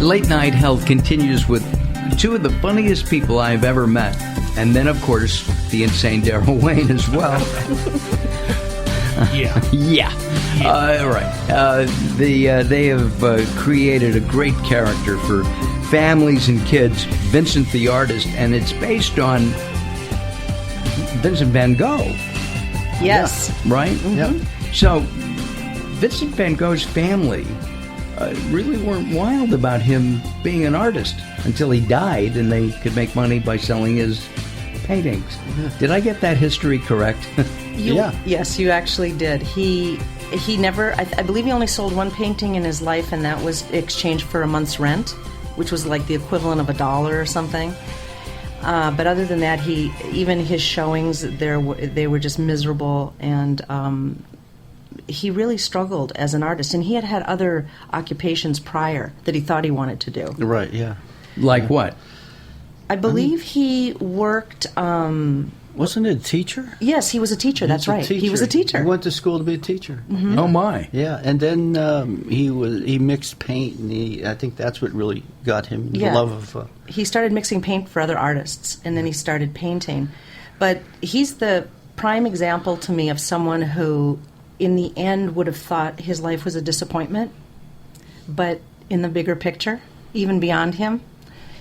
Late Night Health continues with two of the funniest people I've ever met. And then, of course, the insane Daryl Wayne as well. Yeah. All right. They have created a great character for families and kids, Vincent the artist, and it's based on Vincent van Gogh. Yes. Yeah. Right? Mm-hmm. Yep. So, Vincent van Gogh's family really weren't wild about him being an artist until he died and they could make money by selling his paintings. Did I get that history correct? Yes, you actually did. He never, I believe he only sold one painting in his life, and that was exchanged for a month's rent, which was like the equivalent of $1 or something. But other than that, even his showings, they were just miserable, and he really struggled as an artist. And he had other occupations prior that he thought he wanted to do. Right, yeah. Like what? I believe he worked... wasn't it a teacher? Yes, he was a teacher. That's right. He was a teacher. He went to school to be a teacher. Mm-hmm. Oh my! Yeah, and then he mixed paint, and I think that's what really got him the love of. He started mixing paint for other artists, and then he started painting. But he's the prime example to me of someone who, in the end, would have thought his life was a disappointment, but in the bigger picture, even beyond him,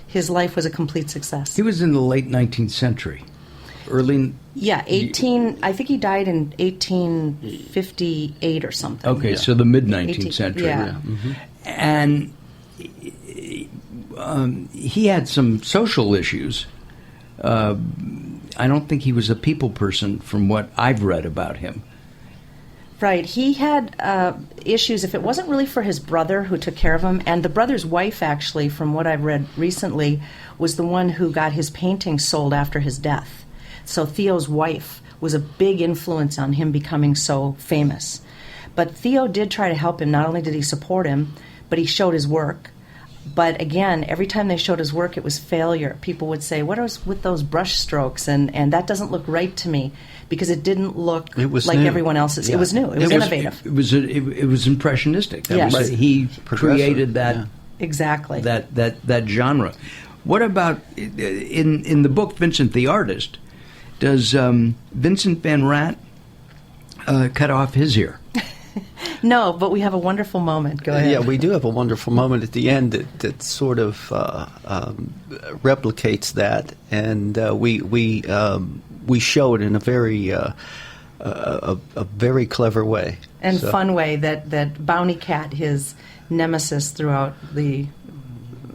his life was a complete success. He was in the late 19th century. Early... Yeah, I think he died in 1858 or something. Okay, so the mid-19th century. Yeah. Mm-hmm. And he had some social issues. I don't think he was a people person from what I've read about him. Right. He had issues. If it wasn't really for his brother who took care of him, and the brother's wife, actually, from what I've read recently, was the one who got his paintings sold after his death. So Theo's wife was a big influence on him becoming so famous. But Theo did try to help him. Not only did he support him, but he showed his work. But again, every time they showed his work, it was failure. People would say, "What is with those brush strokes?" And that doesn't look right to me, because it didn't look like new. everyone else's. Yeah. It was new. It was innovative. It was impressionistic. Yes. He created that. Yeah. Exactly. That genre. What about in the book Vincent the Artist? Does Vincent van Rat cut off his ear? No, but we have a wonderful moment. Go ahead. Yeah, we do have a wonderful moment at the end that sort of replicates that, and we show it in a very clever way and fun way. That Bounty Cat, his nemesis throughout the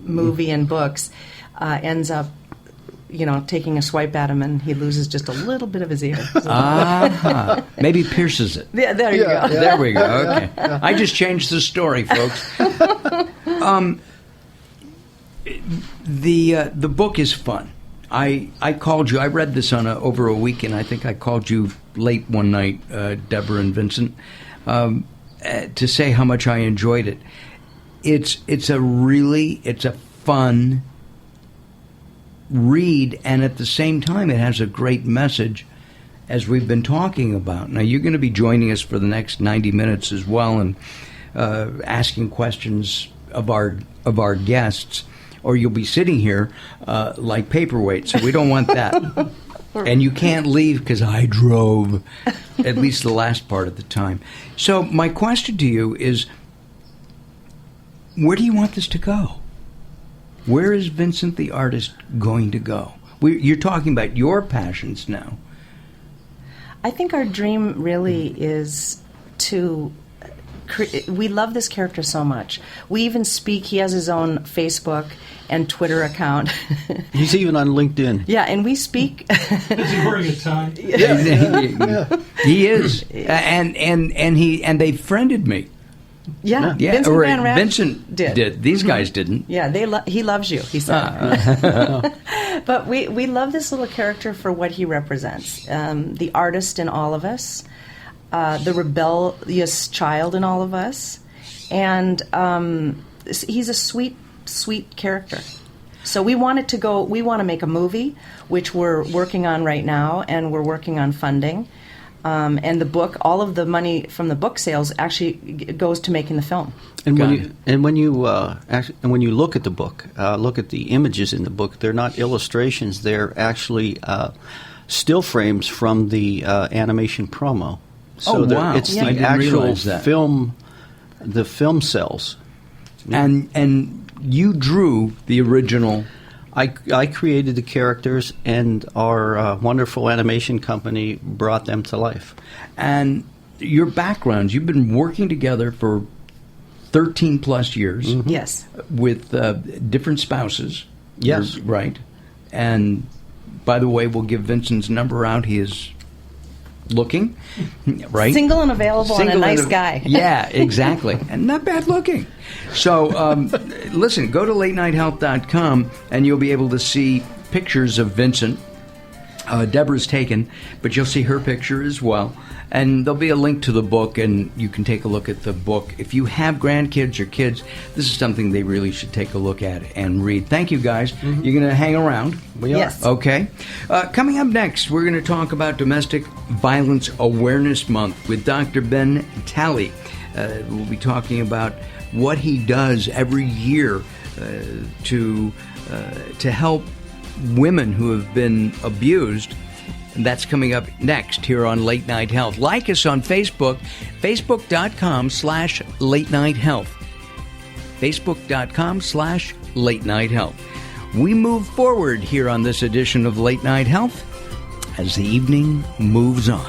movie and books, ends up, taking a swipe at him, and he loses just a little bit of his ear. Maybe pierces it. Yeah, there you go. Yeah. There we go. Okay. I just changed the story, folks. The book is fun. I called you. I read this over a weekend. I think I called you late one night, Deborah and Vincent, to say how much I enjoyed it. It's a fun read, and at the same time it has a great message, as we've been talking about. Now, you're going to be joining us for the next 90 minutes as well, and asking questions of our guests, or you'll be sitting here like paperweight, so we don't want that. And you can't leave because I drove at least the last part of the time. So my question to you is, where do you want this to go? Where is Vincent the Artist going to go? You're talking about your passions now. I think our dream really is to... We love this character so much. We even speak... He has his own Facebook and Twitter account. He's even on LinkedIn. Yeah, and we speak... Is he wearing a tie? Yeah. He is. And they friended me. Yeah. Vincent Van Rat Vincent did. These guys didn't. Yeah, he loves you, he said. But we love this little character for what he represents. The artist in all of us, the rebellious child in all of us, and he's a sweet, sweet character. So we want to make a movie, which we're working on right now, and we're working on funding. And the book, all of the money from the book sales actually goes to making the film. And Got when it. you and when you when you look at the book, look at the images in the book. They're not illustrations. They're actually still frames from the animation promo. So wow. it's Yeah. I the didn't actual realize that. film, the film cells. And you drew the original. I created the characters, and our wonderful animation company brought them to life. And your backgrounds, you've been working together for 13 plus years Yes. with different spouses. Yes. You're right. And by the way, we'll give Vincent's number out. He is looking, right? Single and available and a nice and guy. Yeah, exactly. And not bad looking. So, listen, go to latenighthealth.com and you'll be able to see pictures of Vincent. Deborah's taken, but you'll see her picture as well. And there'll be a link to the book, and you can take a look at the book. If you have grandkids or kids, this is something they really should take a look at and read. Thank you, guys. You're going to hang around? We are. Yes. Okay. Coming up next, we're going to talk about Domestic Violence Awareness Month with Dr. Ben Talley. We'll be talking about what he does every year to help women who have been abused. And that's coming up next here on Late Night Health. Like us on Facebook, facebook.com/Late Night Health. Facebook.com/Late Night Health. We move forward here on this edition of Late Night Health as the evening moves on.